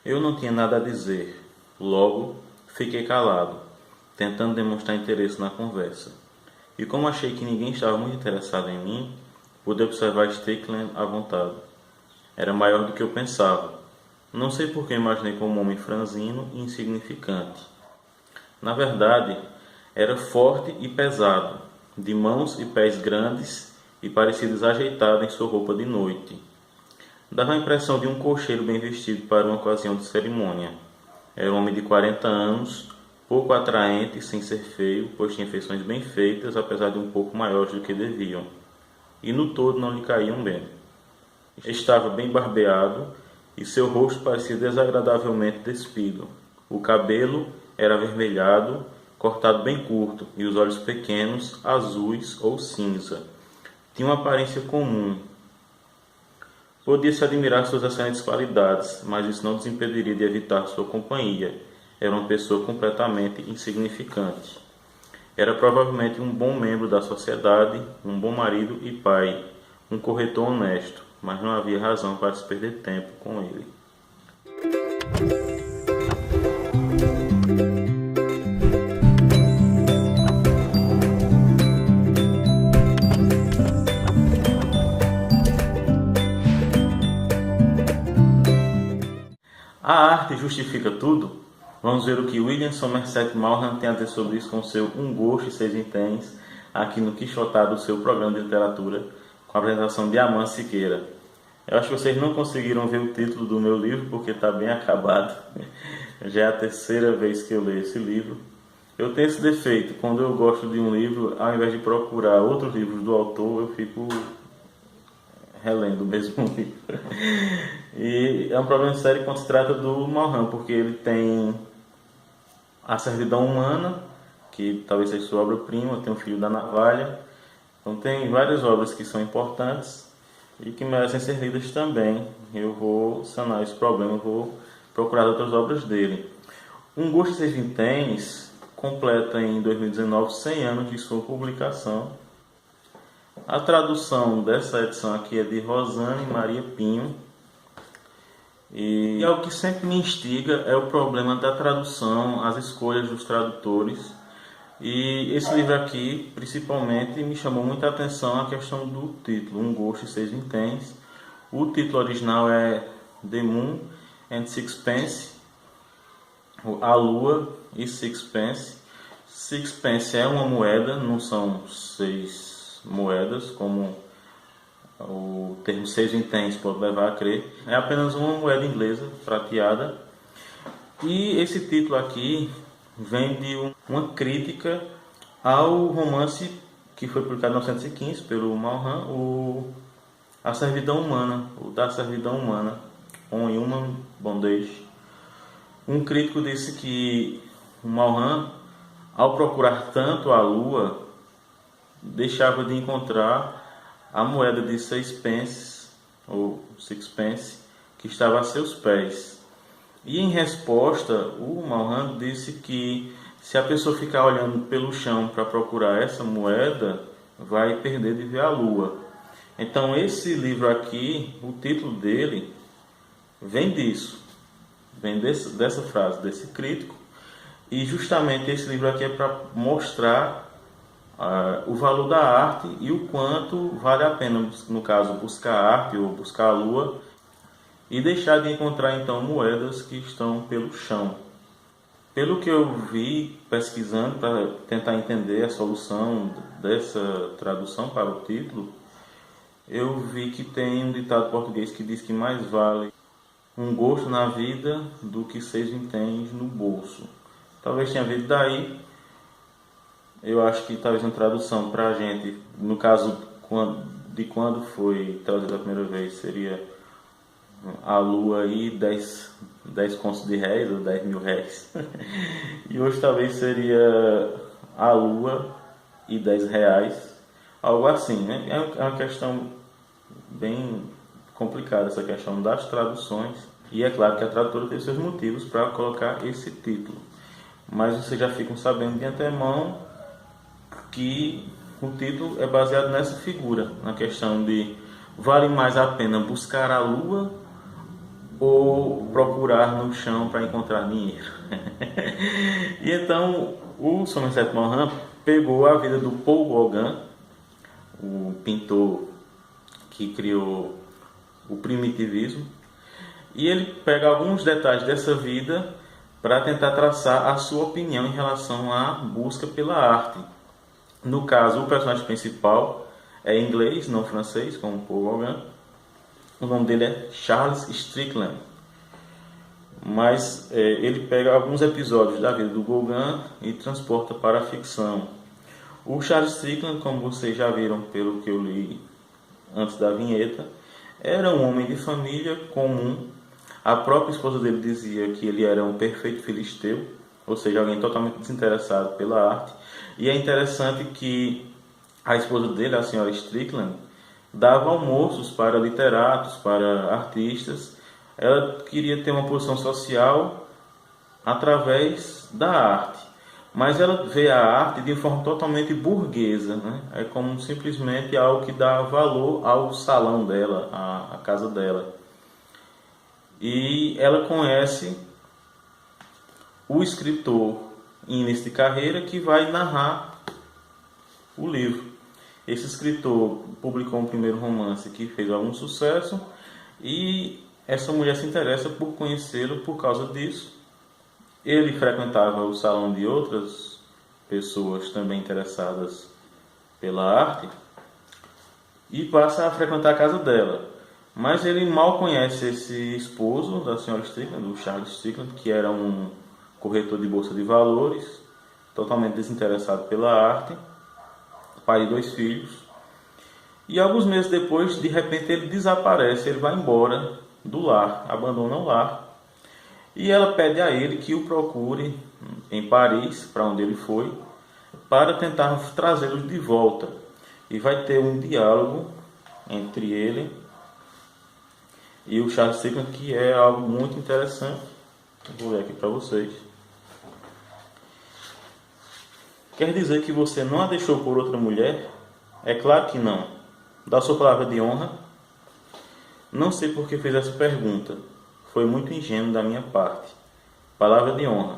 Eu não tinha nada a dizer, logo fiquei calado, tentando demonstrar interesse na conversa. E como achei que ninguém estava muito interessado em mim, pude observar Strickland à vontade. Era maior do que eu pensava. Não sei por que imaginei como um homem franzino e insignificante. Na verdade, era forte e pesado, de mãos e pés grandes e parecia desajeitado em sua roupa de noite. Dava a impressão de um cocheiro bem vestido para uma ocasião de cerimônia. Era um homem de 40 anos, pouco atraente sem ser feio, pois tinha feições bem feitas, apesar de um pouco maiores do que deviam. E no todo não lhe caíam bem. Estava bem barbeado e seu rosto parecia desagradavelmente despido. O cabelo era avermelhado, cortado bem curto, e os olhos pequenos, azuis ou cinza. Tinha uma aparência comum. Podia-se admirar suas excelentes qualidades, mas isso não desimpediria de evitar sua companhia. Era uma pessoa completamente insignificante. Era provavelmente um bom membro da sociedade, um bom marido e pai, um corretor honesto, mas não havia razão para se perder tempo com ele. A arte justifica tudo? Vamos ver o que William Somerset Maugham tem a dizer sobre isso com seu Um Gosto e Seis Vinténs, aqui no Quixotado, do seu programa de literatura, com a apresentação de Amã Siqueira. Eu acho que vocês não conseguiram ver o título do meu livro, porque está bem acabado. Já é a terceira vez que eu leio esse livro. Eu tenho esse defeito: quando eu gosto de um livro, ao invés de procurar outros livros do autor, eu fico relendo o mesmo livro. E é um problema sério quando se trata do Maugham, porque ele tem A Servidão Humana, que talvez seja sua obra-prima, tem O Filho da Navalha. Então tem várias obras que são importantes e que merecem ser lidas também. Eu vou sanar esse problema, vou procurar outras obras dele. Um Gosto e Seis Vinténs completa em 2019 100 anos de sua publicação. A tradução dessa edição aqui é de Rosane Maria Pinho. E algo que sempre me instiga é o problema da tradução, as escolhas dos tradutores. E esse livro aqui, principalmente, me chamou muita atenção a questão do título, Um Gosto e Seis Vinténs. O título original é The Moon and Sixpence, A Lua e Sixpence. Sixpence é uma moeda, não são seis moedas, como o termo seis vinténs pode levar a crer. É apenas uma moeda inglesa prateada. E esse título aqui vem de uma crítica ao romance que foi publicado em 1915 pelo Maugham, A Servidão Humana, o Da Servidão Humana, On Human Bondage. Um crítico disse que o Maugham, ao procurar tanto a lua, deixava de encontrar a moeda de 6 pences, ou sixpence, que estava a seus pés. E em resposta, o Maugham disse que se a pessoa ficar olhando pelo chão para procurar essa moeda, vai perder de ver a lua. Então esse livro aqui, o título dele, vem disso, vem dessa frase, desse crítico. E justamente esse livro aqui é para mostrar o valor da arte e o quanto vale a pena, no caso, buscar arte ou buscar a lua e deixar de encontrar então moedas que estão pelo chão. Pelo que eu vi pesquisando para tentar entender a solução dessa tradução para o título, eu vi que tem um ditado português que diz que mais vale um gosto na vida do que 6 vinténs no bolso. Talvez tenha vindo daí. Eu acho que talvez uma tradução para a gente, no caso de quando foi traduzido a primeira vez, seria a lua e 10 contos de réis, ou 10 mil réis. E hoje talvez seria a lua e 10 reais, algo assim, né? É uma questão bem complicada, essa questão das traduções. E é claro que a tradutora tem seus motivos para colocar esse título. Mas vocês já ficam sabendo de antemão que o título é baseado nessa figura, na questão de vale mais a pena buscar a lua ou procurar no chão para encontrar dinheiro. E então o Somerset Maugham pegou a vida do Paul Gauguin, o pintor que criou o primitivismo, e ele pega alguns detalhes dessa vida para tentar traçar a sua opinião em relação à busca pela arte. No caso, o personagem principal é inglês, não francês, como Paul Gauguin. O nome dele é Charles Strickland. Mas ele pega alguns episódios da vida do Gauguin e transporta para a ficção. O Charles Strickland, como vocês já viram pelo que eu li antes da vinheta, era um homem de família comum. A própria esposa dele dizia que ele era um perfeito filisteu, ou seja, alguém totalmente desinteressado pela arte. E é interessante que a esposa dele, a senhora Strickland, dava almoços para literatos, para artistas. Ela queria ter uma posição social através da arte, mas ela vê a arte de forma totalmente burguesa, né? É como simplesmente algo que dá valor ao salão dela, à casa dela. E ela conhece o escritor em início de carreira que vai narrar o livro. Esse escritor publicou um primeiro romance que fez algum sucesso e essa mulher se interessa por conhecê-lo por causa disso. Ele frequentava o salão de outras pessoas também interessadas pela arte e passa a frequentar a casa dela. Mas ele mal conhece esse esposo da senhora Strickland, do Charles Strickland, que era um corretor de bolsa de valores, totalmente desinteressado pela arte, pai de 2 filhos. E alguns meses depois, de repente, ele desaparece, ele vai embora do lar, abandona o lar. E ela pede a ele que o procure em Paris, para onde ele foi, para tentar trazê-lo de volta. E vai ter um diálogo entre ele e o Charles Strickland, que é algo muito interessante. Vou ler aqui para vocês. Quer dizer que você não a deixou por outra mulher? É claro que não. Dá sua palavra de honra? Não sei por que fez essa pergunta. Foi muito ingênuo da minha parte. Palavra de honra.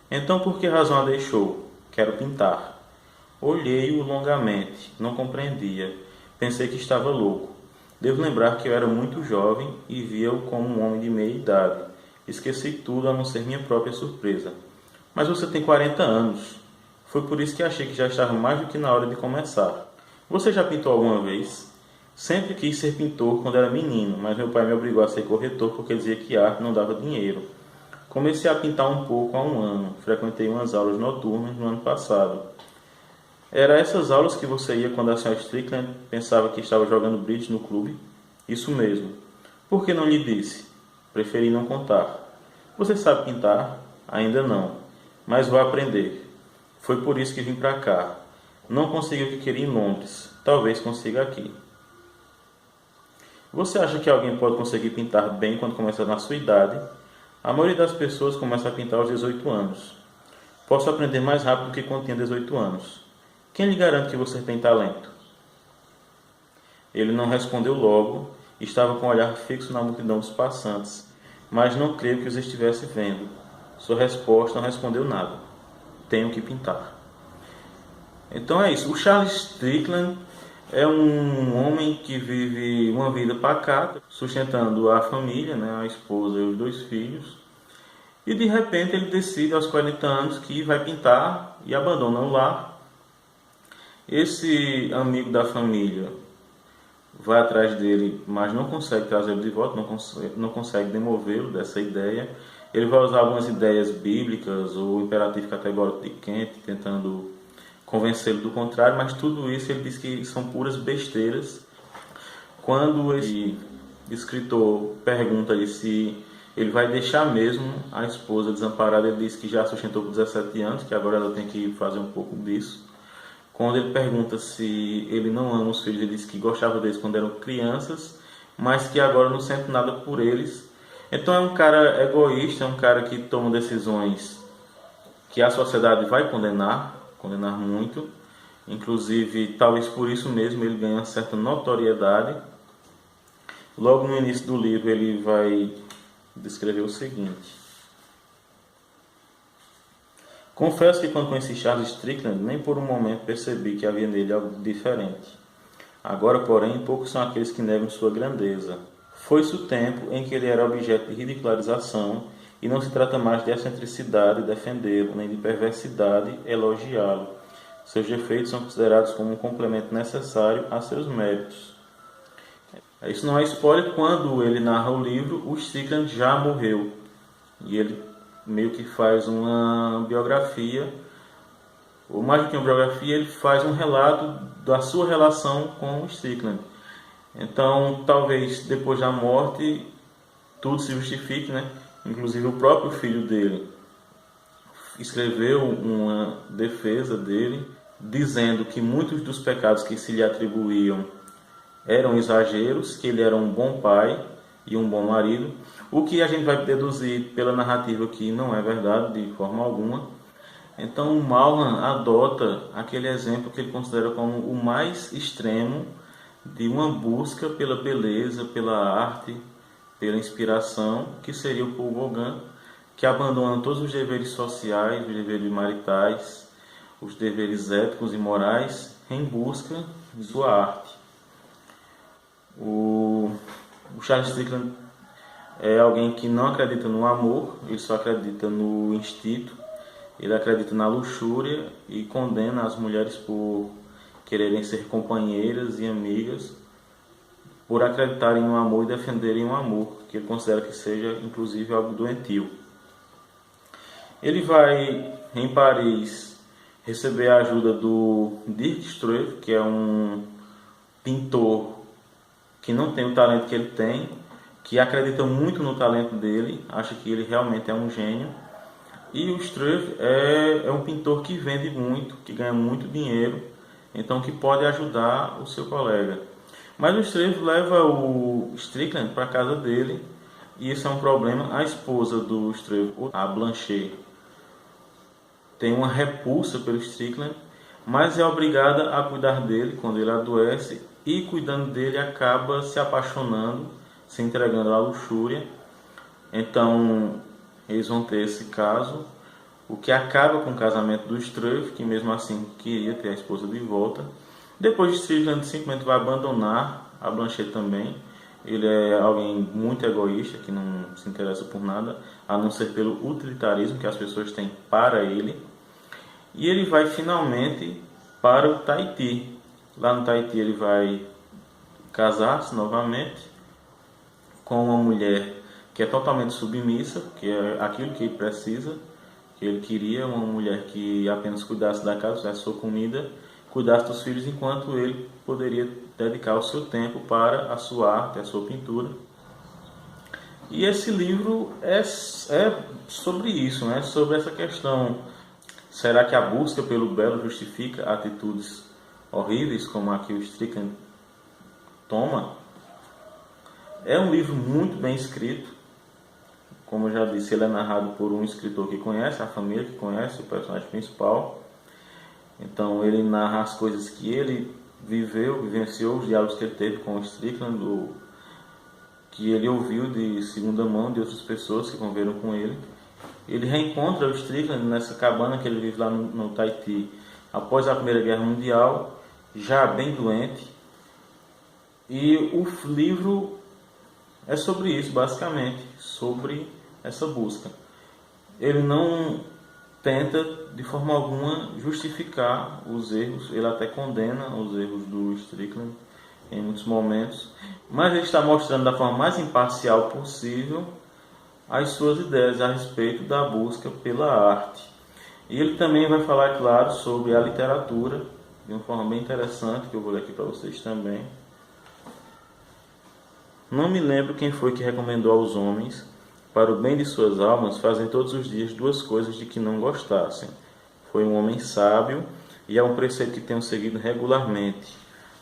Então por que razão a deixou? Quero pintar. Olhei-o longamente. Não compreendia. Pensei que estava louco. Devo lembrar que eu era muito jovem e via-o como um homem de meia idade. Esqueci tudo a não ser minha própria surpresa. Mas você tem 40 anos. Foi por isso que achei que já estava mais do que na hora de começar. Você já pintou alguma vez? Sempre quis ser pintor quando era menino, mas meu pai me obrigou a ser corretor porque dizia que arte não dava dinheiro. Comecei a pintar um pouco há um ano. Frequentei umas aulas noturnas no ano passado. Era essas aulas que você ia quando a senhora Strickland pensava que estava jogando bridge no clube? Isso mesmo. Por que não lhe disse? Preferi não contar. Você sabe pintar? Ainda não. Mas vou aprender. Foi por isso que vim para cá. Não consegui o que queria em Londres. Talvez consiga aqui. Você acha que alguém pode conseguir pintar bem quando começa na sua idade? A maioria das pessoas começa a pintar aos 18 anos. Posso aprender mais rápido do que quando tinha 18 anos. Quem lhe garante que você tem talento? Ele não respondeu logo. Estava com o olhar fixo na multidão dos passantes, mas não creio que os estivesse vendo. Sua resposta não respondeu nada. Tenho que pintar. Então é isso. O Charles Strickland é um homem que vive uma vida pacata, sustentando a família, né, a esposa e os 2 filhos. E de repente ele decide aos 40 anos que vai pintar e abandona o lar. Esse amigo da família vai atrás dele, mas não consegue trazê-lo de volta, não consegue demovê-lo dessa ideia. Ele vai usar algumas ideias bíblicas, o imperativo categórico de Kant, tentando convencê-lo do contrário, mas tudo isso ele diz que são puras besteiras. Quando esse escritor pergunta-lhe se ele vai deixar mesmo a esposa desamparada, ele diz que já sustentou por 17 anos, que agora ela tem que fazer um pouco disso. Quando ele pergunta se ele não ama os filhos, ele diz que gostava deles quando eram crianças, mas que agora não sente nada por eles. Então é um cara egoísta, é um cara que toma decisões que a sociedade vai condenar muito. Inclusive, talvez por isso mesmo ele ganha uma certa notoriedade. Logo no início do livro ele vai descreveu o seguinte: confesso que quando conheci Charles Strickland, nem por um momento percebi que havia nele algo diferente. Agora, porém, poucos são aqueles que negam sua grandeza. Foi-se o tempo em que ele era objeto de ridicularização, e não se trata mais de excentricidade defendê-lo, nem de perversidade elogiá-lo. Seus defeitos são considerados como um complemento necessário a seus méritos. Isso não é spoiler. Quando ele narra o livro, o Strickland já morreu. E ele meio que faz uma biografia, ou mais do que uma biografia, ele faz um relato da sua relação com o Strickland. Então, talvez depois da morte, tudo se justifique, né? Inclusive o próprio filho dele escreveu uma defesa dele, dizendo que muitos dos pecados que se lhe atribuíam eram exageros, que ele era um bom pai e um bom marido, o que a gente vai deduzir pela narrativa que não é verdade de forma alguma. Então o Maugham adota aquele exemplo que ele considera como o mais extremo de uma busca pela beleza, pela arte, pela inspiração, que seria o Paul Gauguin, que abandona todos os deveres sociais, os deveres maritais, os deveres éticos e morais em busca de sua arte. O Charles Strickland é alguém que não acredita no amor, ele só acredita no instinto, ele acredita na luxúria e condena as mulheres por quererem ser companheiras e amigas, por acreditarem no amor e defenderem o amor, que ele considera que seja inclusive algo doentio. Ele vai em Paris receber a ajuda do Dirk Struve, que é um pintor que não tem o talento que ele tem, que acredita muito no talento dele, acha que ele realmente é um gênio. E o Struve é um pintor que vende muito, que ganha muito dinheiro, então que pode ajudar o seu colega. Mas o Struve leva o Strickland para a casa dele, e isso é um problema. A esposa do Struve, a Blanche, tem uma repulsa pelo Strickland, mas é obrigada a cuidar dele quando ele adoece, e cuidando dele acaba se apaixonando, se entregando à luxúria. Então eles vão ter esse caso, o que acaba com o casamento do Struve, que mesmo assim queria ter a esposa de volta. Depois de Strickland simplesmente vai abandonar a Blanche também. Ele é alguém muito egoísta, que não se interessa por nada, a não ser pelo utilitarismo que as pessoas têm para ele. E ele vai finalmente para o Tahiti. Lá no Tahiti ele vai casar-se novamente com uma mulher que é totalmente submissa, que é aquilo que ele precisa, que ele queria, uma mulher que apenas cuidasse da casa, fizesse sua comida, cuidasse dos filhos, enquanto ele poderia dedicar o seu tempo para a sua arte, a sua pintura. E esse livro é sobre isso, né? Sobre essa questão. Será que a busca pelo belo justifica atitudes horríveis como a que o Strickland toma? É um livro muito bem escrito. Como eu já disse, ele é narrado por um escritor que conhece a família, que conhece o personagem principal. Então ele narra as coisas que ele viveu, vivenciou, os diálogos que ele teve com o Strickland, que ele ouviu de segunda mão de outras pessoas que conviveram com ele. Ele reencontra o Strickland nessa cabana que ele vive lá no Tahiti após a Primeira Guerra Mundial, já bem doente. E o livro é sobre isso, basicamente, sobre essa busca. Ele não tenta de forma alguma justificar os erros, ele até condena os erros do Strickland em muitos momentos, mas ele está mostrando da forma mais imparcial possível as suas ideias a respeito da busca pela arte. E ele também vai falar, claro, sobre a literatura, de uma forma bem interessante, que eu vou ler aqui para vocês também. Não me lembro quem foi que recomendou aos homens, para o bem de suas almas, fazem todos os dias duas coisas de que não gostassem. Foi um homem sábio, e é um preceito que tenho seguido regularmente.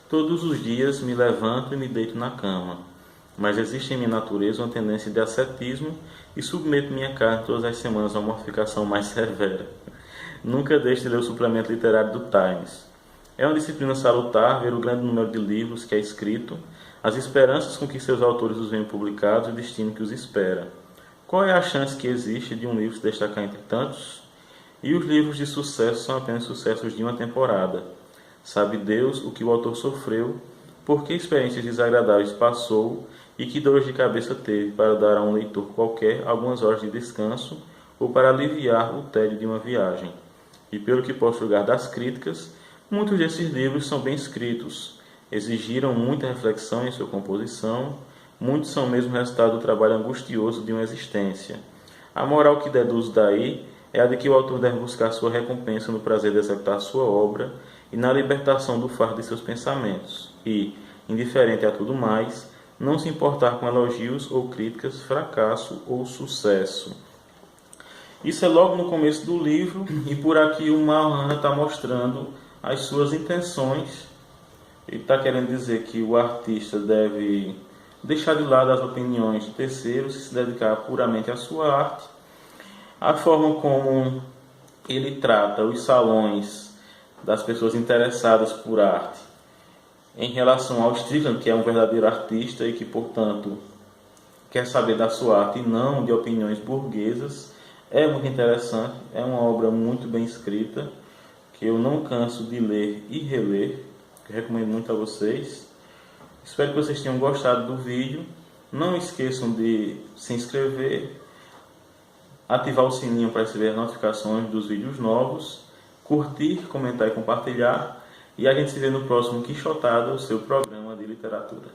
Todos os dias me levanto e me deito na cama, mas existe em minha natureza uma tendência de ascetismo e submeto minha carne todas as semanas a uma mortificação mais severa. Nunca deixe de ler o suplemento literário do Times. É uma disciplina salutar ver o grande número de livros que é escrito, as esperanças com que seus autores os veem publicados e o destino que os espera. Qual é a chance que existe de um livro se destacar entre tantos? E os livros de sucesso são apenas sucessos de uma temporada. Sabe Deus o que o autor sofreu, por que experiências desagradáveis passou e que dores de cabeça teve para dar a um leitor qualquer algumas horas de descanso ou para aliviar o tédio de uma viagem. E pelo que posso julgar das críticas, muitos desses livros são bem escritos, exigiram muita reflexão em sua composição, muitos são mesmo resultado do trabalho angustioso de uma existência. A moral que deduzo daí é a de que o autor deve buscar sua recompensa no prazer de executar sua obra e na libertação do fardo de seus pensamentos, e, indiferente a tudo mais, não se importar com elogios ou críticas, fracasso ou sucesso. Isso é logo no começo do livro, e por aqui o Maulana está mostrando as suas intenções. Ele está querendo dizer que o artista deve deixar de lado as opiniões de terceiros e se dedicar puramente à sua arte. A forma como ele trata os salões das pessoas interessadas por arte em relação ao Strickland, que é um verdadeiro artista e que, portanto, quer saber da sua arte e não de opiniões burguesas, é muito interessante. É uma obra muito bem escrita, que eu não canso de ler e reler, que recomendo muito a vocês. Espero que vocês tenham gostado do vídeo. Não esqueçam de se inscrever, ativar o sininho para receber as notificações dos vídeos novos, curtir, comentar e compartilhar. E a gente se vê no próximo Quixotada, o seu programa de literatura.